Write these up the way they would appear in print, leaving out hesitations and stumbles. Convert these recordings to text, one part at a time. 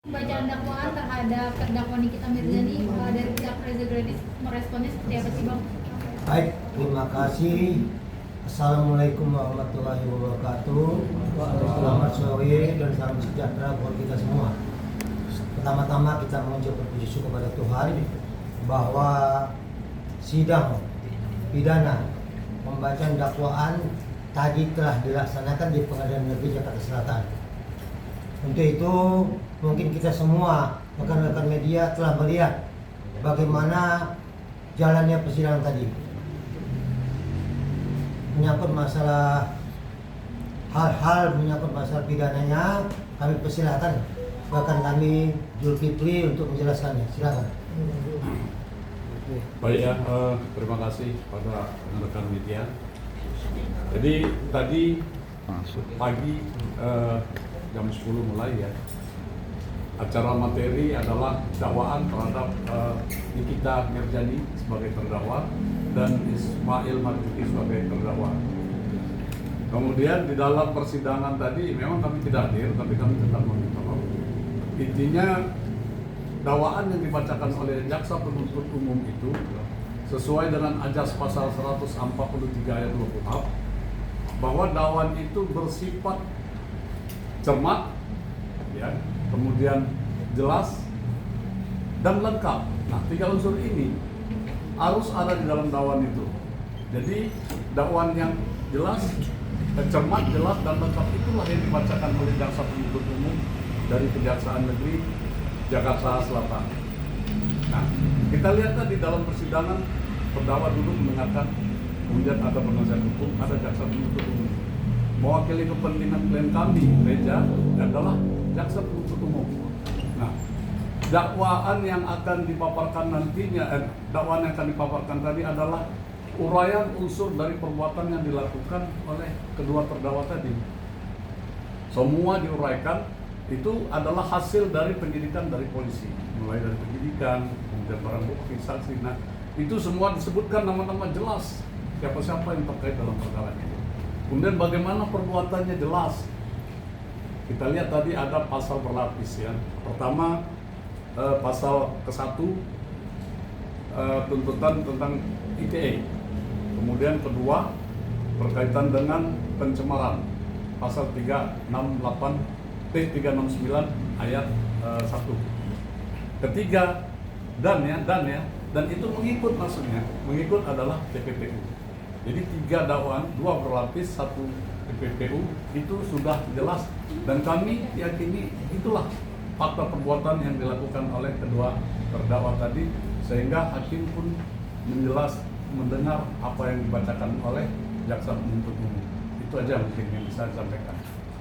Bacaan dakwaan terhadap terdakwa Nikita Mirzani dari pihak Reza Gradis meresponnya seperti apa sih Bang? Baik, terima kasih. Assalamualaikum warahmatullahi wabarakatuh. Selamat sore dan salam sejahtera buat kita semua. Pertama-tama kita mengucapkan puji syukur kepada Tuhan bahwa sidang pidana pembacaan dakwaan tadi telah dilaksanakan di Pengadilan Negeri Jakarta Selatan. Untuk itu mungkin kita semua rekan-rekan media telah melihat bagaimana jalannya persidangan tadi. Menyangkut masalah hal-hal menyangkut masalah pidananya, kami persilahkan bahkan kami Zulkifli untuk menjelaskannya. Silakan. Baik ya, terima kasih pada rekan media. Jadi tadi pagi jam 10 mulai ya. Acara materi adalah dakwaan terhadap Nikita Mirzani sebagai terdakwa dan Ismail Marzuki sebagai terdakwa. Kemudian di dalam persidangan tadi memang kami tidak hadir, tapi kami tetap memonitor. Intinya dakwaan yang dibacakan oleh jaksa penuntut umum itu sesuai dengan ajas pasal 143 ayat 2 KUHP bahwa dakwaan itu bersifat cermat, ya, kemudian jelas dan lengkap. Nah, 3 unsur ini harus ada di dalam dakwaan itu. Jadi dakwaan yang jelas, cermat, jelas dan lengkap itulah yang dibacakan oleh jaksa penuntut umum dari Kejaksaan Negeri Jakarta Selatan. Nah, kita lihat tadi dalam persidangan terdakwa dulu mendengarkan, kemudian ada penasihat hukum, ada jaksa penuntut umum. Mewakili kepentingan klien kami, Reza, adalah jaksa penuntut umum. Nah, dakwaan yang akan dipaparkan nantinya, dakwaan yang akan dipaparkan tadi adalah uraian unsur dari perbuatan yang dilakukan oleh kedua terdakwa tadi. Semua diuraikan, itu adalah hasil dari penyidikan dari polisi, mulai dari penyidikan, kemudian barang bukti, saksi. Nah, itu semua disebutkan nama-nama jelas siapa-siapa yang terkait dalam perkara itu. Kemudian bagaimana perbuatannya jelas. Kita lihat tadi ada pasal berlapis ya. Pertama pasal ke-1 tuntutan tentang ITE. Kemudian kedua berkaitan dengan pencemaran pasal 369 ayat 1. Ketiga dan itu mengikut, maksudnya mengikut adalah TPPU. Jadi 3 dakwaan, 2 berlapis, 1 TPPU itu sudah jelas dan kami yakini itulah fakta perbuatan yang dilakukan oleh kedua terdakwa tadi, sehingga hakim pun mendengar apa yang dibacakan oleh jaksa penuntut umum. Itu aja mungkin yang bisa disampaikan.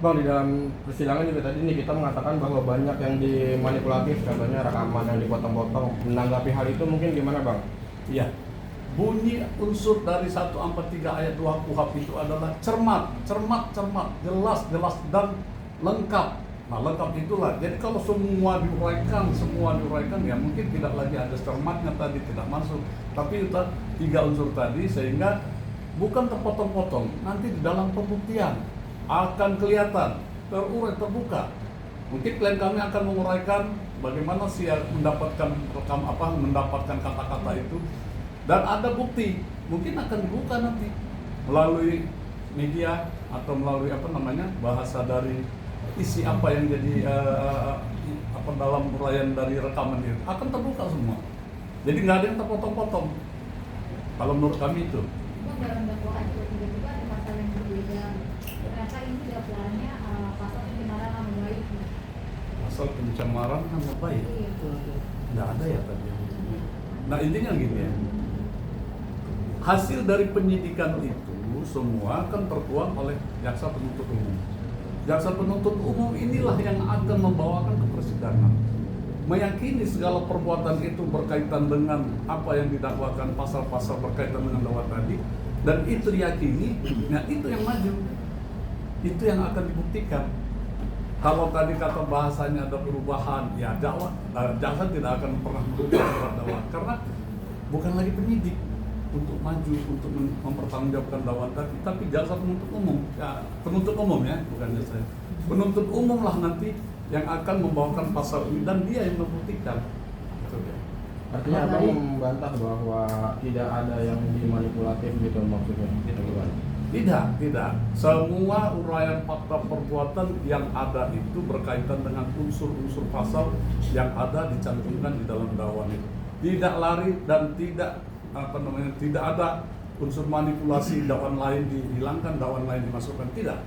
Bang, di dalam persidangan juga tadi nih kita mengatakan bahwa banyak yang dimanipulatif, contohnya rekaman yang dipotong-potong. Menanggapi hal itu mungkin gimana Bang? Iya, bunyi unsur dari 143 ayat 2 KUHP itu adalah cermat, jelas dan lengkap. Nah, lengkap itulah. Jadi kalau semua diuraikan ya mungkin tidak lagi ada cermatnya tadi, tidak masuk. Tapi itu 3 unsur tadi sehingga bukan terpotong-potong. Nanti di dalam pembuktian akan kelihatan, terurai, terbuka. Mungkin klien kami akan menguraikan bagaimana sih mendapatkan mendapatkan kata-kata itu. Dan ada bukti, mungkin akan dibuka nanti melalui media atau melalui bahasa dari isi apa yang jadi dalam uraian dari rekaman itu akan terbuka semua. Jadi nggak ada yang terpotong-potong. Kalau menurut kami itu. Dalam dakwaan tiba-tiba ada pasal yang berbeda. Ternyata ini dakwaannya pasal pencemaran nama baik. Pasal pencemaran nama baik. Iya. Nggak ada ya tadi. Nah, intinya gini ya. Hasil dari penyidikan itu semua akan tertuang oleh jaksa penuntut umum. Jaksa penuntut umum inilah yang akan membawakan ke persidangan, meyakini segala perbuatan itu berkaitan dengan apa yang didakwakan, pasal-pasal berkaitan dengan dakwaan tadi, dan itu diyakini, nah itu yang maju, itu yang akan dibuktikan. Kalau tadi kata bahasanya ada perubahan, ya jaksa tidak akan pernah berubah surat dakwaan karena bukan lagi penyidik untuk maju untuk mempertanggungjawabkan dakwaan tadi, tapi jaksa penuntut umum, ya penuntut umum ya, bukan jaksa. Penuntut umum lah nanti yang akan membawakan pasal ini dan dia yang membuktikan. Gitu ya. Artinya abang membantah bahwa tidak ada yang dimanipulatif gitu maksudnya. Tidak. Semua uraian fakta perbuatan yang ada itu berkaitan dengan unsur-unsur pasal yang ada dicantumkan di dalam dakwaan itu. Tidak lari dan tidak ada unsur manipulasi, dakwaan lain dihilangkan, dakwaan lain dimasukkan. Tidak.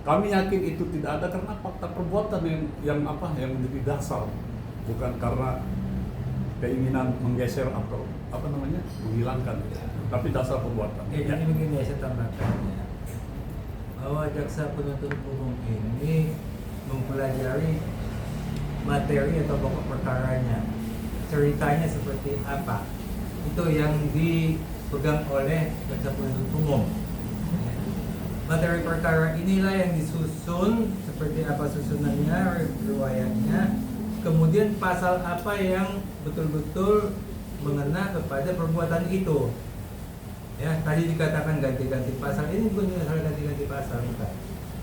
Kami yakin itu tidak ada karena fakta perbuatan yang menjadi dasar, bukan karena keinginan menggeser atau menghilangkan, tapi dasar perbuatan. Jadi begini saya tambahkan ya, bahwa jaksa penuntut umum ini mempelajari materi atau pokok perkaranya, ceritanya seperti apa, itu yang dipegang oleh jaksa penuntut umum. Materi perkara inilah yang disusun seperti apa susunannya, riwayatnya. Kemudian pasal apa yang betul-betul mengena kepada perbuatan itu. Ya, tadi dikatakan ganti-ganti pasal. Ini bukan masalah ganti-ganti pasal,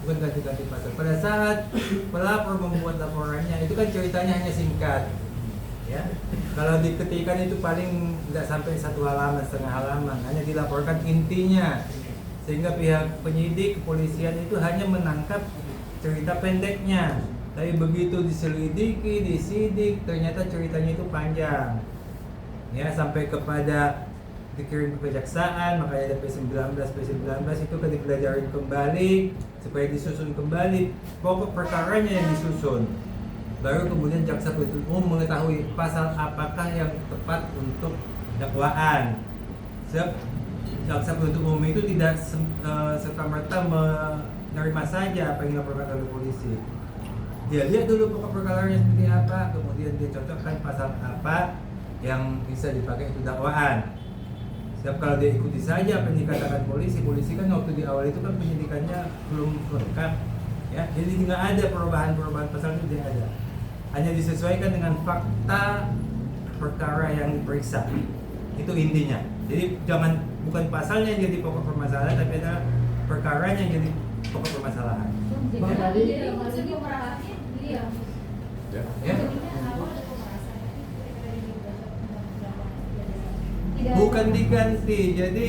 bukan ganti-ganti pasal. Pada saat pelapor membuat laporannya, itu kan ceritanya hanya singkat. Ya, kalau diketikkan itu paling tidak sampai 1 halaman, setengah halaman. Hanya dilaporkan intinya, sehingga pihak penyidik kepolisian itu hanya menangkap cerita pendeknya. Tapi begitu diselidiki, disidik, ternyata ceritanya itu panjang. Ya, sampai kepada dikirim ke kejaksaan, makanya ada P19 itu kan dipelajarin kembali supaya disusun kembali pokok perkaranya yang disusun. Baru kemudian jaksa penuntut umum mengetahui pasal apakah yang tepat untuk dakwaan. Sebab jaksa penuntut umum itu tidak serta-merta menerima saja apa yang dilaporkan oleh polisi. Dia lihat dulu pokok perkaranya seperti apa, kemudian dia cocokkan pasal apa yang bisa dipakai untuk dakwaan. Sebab kalau dia ikuti saja apa yang dikatakan polisi kan waktu di awal itu kan penyidikannya belum lengkap, ya. Jadi nggak ada perubahan pasal itu tidak ada. Hanya disesuaikan dengan fakta perkara yang diperiksa. Itu intinya. Jadi bukan pasalnya yang jadi pokok permasalahan, tapi adalah perkaranya yang jadi pokok permasalahan. Jadi maksudnya pemerasannya dia. Ya. Bukan diganti, jadi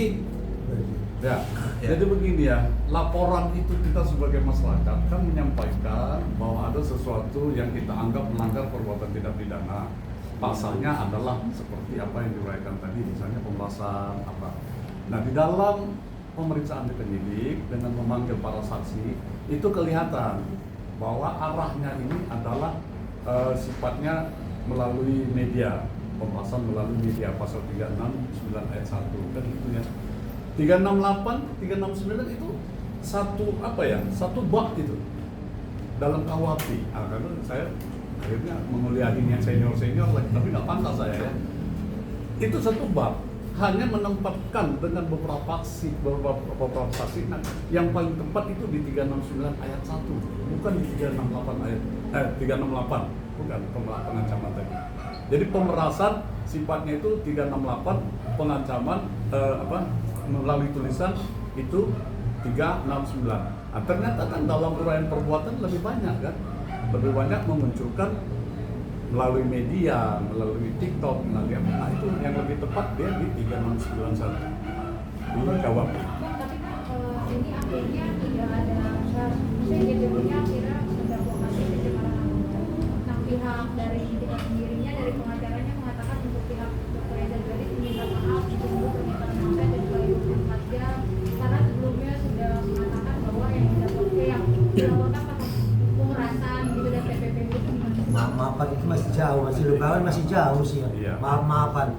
Ya. Jadi begini ya, laporan itu kita sebagai masyarakat kan menyampaikan bahwa ada sesuatu yang kita anggap melanggar perbuatan tidak pidana. Pasalnya adalah seperti apa yang diuraikan tadi, misalnya pemerasan apa. Nah, di dalam pemeriksaan penyidik dengan memanggil para saksi itu kelihatan bahwa arahnya ini adalah sifatnya melalui media, pemerasan melalui media pasal 369 ayat 1 kan itu ya. 368, 369 itu satu bab itu dalam KUHP. Karena saya akhirnya memuliahin yang senior lagi, tapi nggak pantas saya ya. Itu satu bab, hanya menempatkan dengan beberapa saksi. Nah, yang paling tepat itu di 369 ayat 1, bukan di 368 bukan pengancaman tadi. Jadi pemerasan sifatnya itu 368, pengancaman melalui tulisan itu 369. Nah, ternyata kan dalam uraian perbuatan lebih banyak kan, lebih banyak memunculkan melalui media, melalui TikTok, melalui apa. Nah, itu yang lebih tepat dia di 3691 di KUHP. Tapi kan ini akhirnya tidak ada jadinya akhirnya mendakwakan pencemaran nama baik. Nah, pihak dari pihak sendirinya, dari pengacaranya mengatakan untuk pihak Dr. Reza Ghali meminta maaf ditunggu pernyataan maafnya dan juga 24 jam karena sebelumnya sudah mengatakan bahwa yang dilaporkan pemerasan gitu dan PPP itu Maafan itu masih jauh, masih lebaran masih jauh sih ya. Iya. Maafan.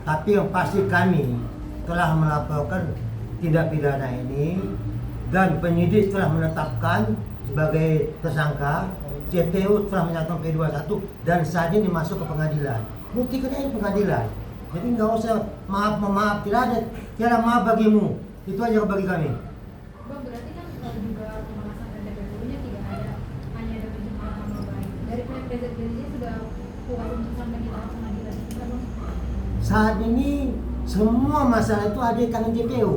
Tapi yang pasti kami telah melaporkan tindak pidana ini dan penyidik telah menetapkan sebagai tersangka, JPU telah menyatakan P21 dan saat ini masuk ke pengadilan. Buktikan aja pengadilan. Jadi nggak usah maaf, tidak ada maaf bagimu. Itu aja bagi kami. Bang, berarti kan juga pembahasan terhadap PPP-nya tidak ada, hanya ada pencemaran nama baik. Dari pihak Reza Ghali sudah kuat untuk sampai di tahap pengadilan itu kan, Bang? Saat ini semua masalah itu ada di tangan JPU.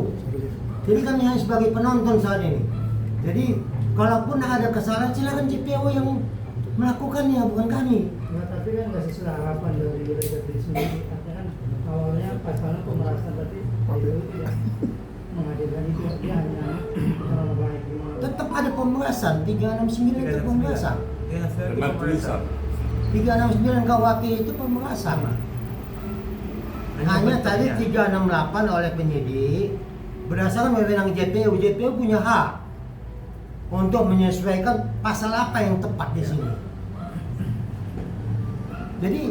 Jadi kami hanya sebagai penonton saat ini. Jadi kalaupun ada kesalahan silakan JPU yang melakukannya, bukan kami. Nah, tapi kan nggak sesuai harapan dari Jeffrey sendiri. Artinya kan awalnya pasalnya pemerasan tadi itu ya menghadirkan itu dia hanya orang baik. Tetap ada pembahasan 369 itu pembahasan. Dengan tulisan. 369 KUHP itu pembahasan. Hanya tadi 368 oleh penyidik berdasarkan wewenang JPU. JPU punya hak untuk menyesuaikan pasal apa yang tepat di sini. Jadi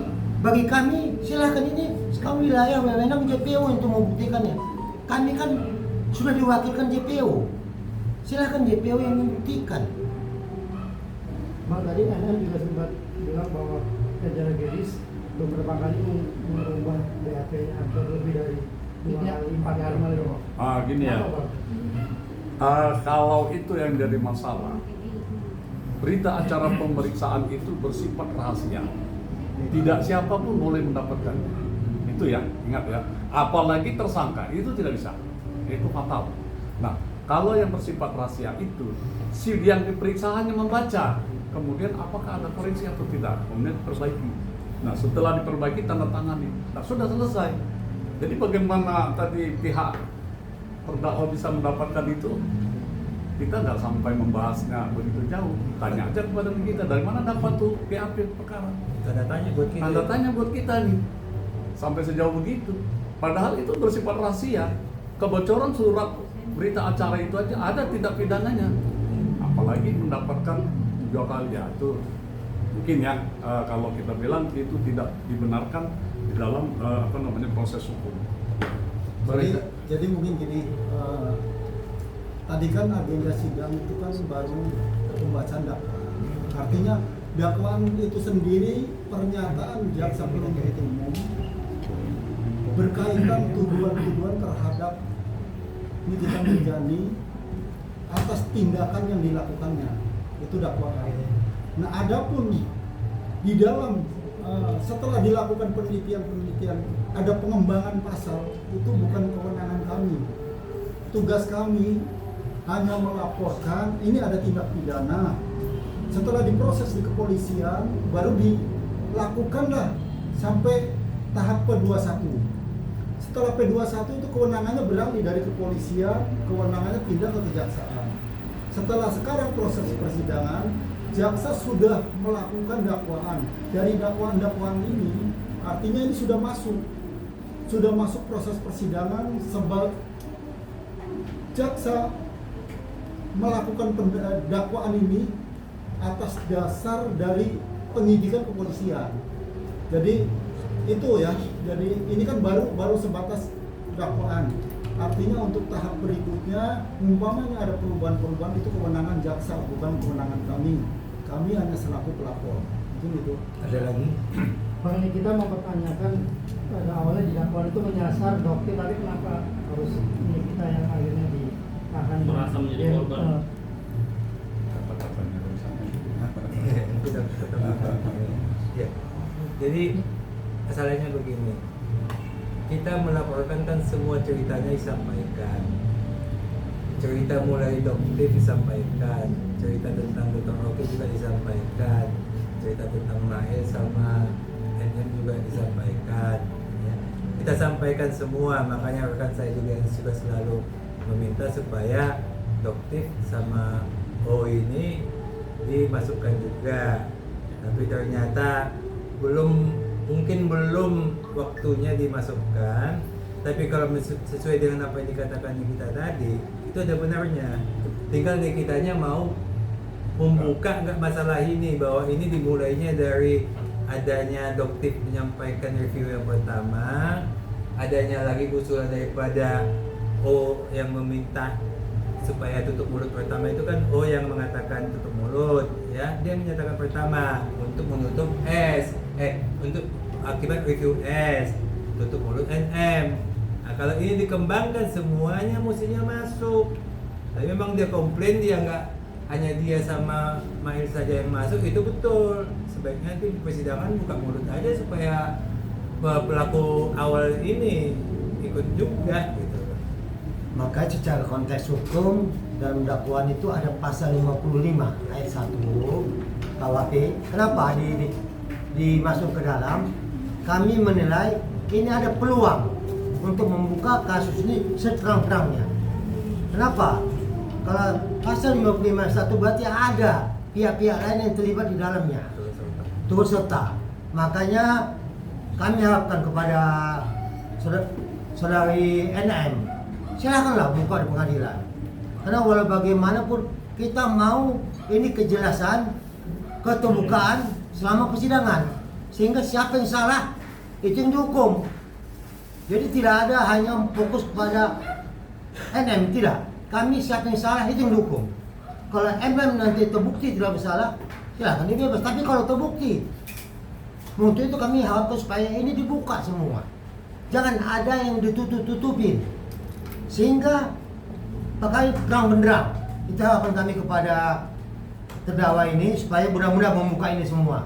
bagi kami silakan, ini sekarang wilayah wewenang JPU untuk membuktikannya. Kami kan sudah diwakilkan JPU. Silakan JPU yang membuktikan. Bang, tadi NN juga sempat bilang bahwa jajaran Gedis beberapa kali mengubah BAP-nya hampir lebih dari 2 kali, 4 kali malah. Gini ya. Kenapa, Bang? Kalau itu yang jadi masalah, berita acara pemeriksaan itu bersifat rahasia. Tidak siapapun boleh mendapatkannya. Itu ya, ingat ya. Apalagi tersangka, itu tidak bisa. Itu fatal. Nah, kalau yang bersifat rahasia itu, si yang diperiksa hanya membaca, kemudian apakah ada koreksi atau tidak, kemudian perbaiki. Nah, setelah diperbaiki tanda tangani. Nah, sudah selesai. Jadi bagaimana tadi pihak terdakwa bisa mendapatkan itu? Kita nggak sampai membahasnya begitu jauh. Tanya aja kepada kita, dari mana dapat tuh BAP perkara? Tanda tanya buat kita. Tanda tanya buat kita nih. Sampai sejauh begitu. Padahal itu bersifat rahasia. Kebocoran surat berita acara itu aja ada tindak pidananya. Apalagi mendapatkan 2 kali ya, itu mungkin ya kalau kita bilang itu tidak dibenarkan di dalam proses hukum. Jadi mungkin gini, tadi kan agenda sidang itu kan baru pembacaan dakwaan. Artinya dakwaan itu sendiri pernyataan jaksa penuntut umum berkaitan tuduhan-tuduhan terhadap Nikita Mirzani atas tindakan yang dilakukannya, itu dakwaan. Nah, adapun di dalam setelah dilakukan penelitian ada pengembangan pasal, itu bukan kewenangan kami. Tugas kami hanya melaporkan ini ada tindak pidana. Setelah diproses di kepolisian, baru dilakukanlah sampai tahap P21. Setelah P21 itu kewenangannya beralih dari kepolisian, kewenangannya pindah ke kejaksaan. Setelah sekarang proses persidangan, jaksa sudah melakukan dakwaan. Dari dakwaan-dakwaan ini, artinya ini sudah masuk proses persidangan. Sebab jaksa melakukan dakwaan ini atas dasar dari penyidikan kepolisian. Jadi itu ya, jadi ini kan baru sebatas dakwaan. Artinya untuk tahap berikutnya, umpamanya ada perubahan-perubahan, itu kewenangan jaksa, bukan kewenangan kami. Kami hanya selaku pelapor. Itu. Ada lagi? Bang, ini kita mau pertanyakan pada awalnya di dakwaan itu menyasar dokter, tapi kenapa harus ini kita yang akhirnya ditahan merasa menjadi korban? Kata-katanya Ya. Jadi masalahnya begini, kita melaporkan kan semua ceritanya disampaikan. Cerita mulai dokter disampaikan, cerita tentang Dr. Rocky juga disampaikan, cerita tentang Mael sama NN juga disampaikan. Ya. Kita sampaikan semua, makanya rekan saya juga yang sudah selalu meminta supaya dokter sama O ini dimasukkan juga. Tapi ternyata mungkin belum waktunya dimasukkan. Tapi kalau sesuai dengan apa yang dikatakan kita tadi, itu ada benarnya. Tinggal di kitanya mau membuka nggak masalah ini, bahwa ini dimulainya dari adanya dokter menyampaikan review yang pertama, adanya lagi usulan daripada O yang meminta supaya tutup mulut pertama, itu kan O yang mengatakan tutup mulut, ya dia menyatakan pertama untuk menutup S, untuk akibat review S, tutup mulut NM. Nah, kalau ini dikembangkan semuanya mestinya masuk. Tapi memang dia komplain, dia nggak hanya dia sama Mail saja yang masuk, itu betul. Sebaiknya itu di persidangan buka mulut aja supaya pelaku awal ini ikut juga gitu. Maka secara konteks hukum dalam dakwaan itu ada pasal 55 ayat 1 KUHP. Kenapa dimasuk ke dalam? Kami menilai ini ada peluang untuk membuka kasus ini seterang-terangnya. Kenapa? Kalau pasal 55 berarti ada pihak-pihak lain yang terlibat di dalamnya, turut serta. Makanya kami harapkan kepada saudari NM, silakanlah buka di pengadilan. Karena walau bagaimanapun kita mau ini kejelasan, keterbukaan selama persidangan, sehingga siapa yang salah itu yang dihukum. Jadi tidak ada hanya fokus kepada NM, tidak. Kami siapa yang salah itu yang dihukum. Kalau MM nanti terbukti tidak bersalah, silakan dibebas. Tapi kalau terbukti, untuk itu kami harapkan supaya ini dibuka semua. Jangan ada yang ditutup-tutupin. Sehingga pakai terang benderang. Itu harapan kami kepada terdakwa ini supaya mudah-mudahan membuka ini semua.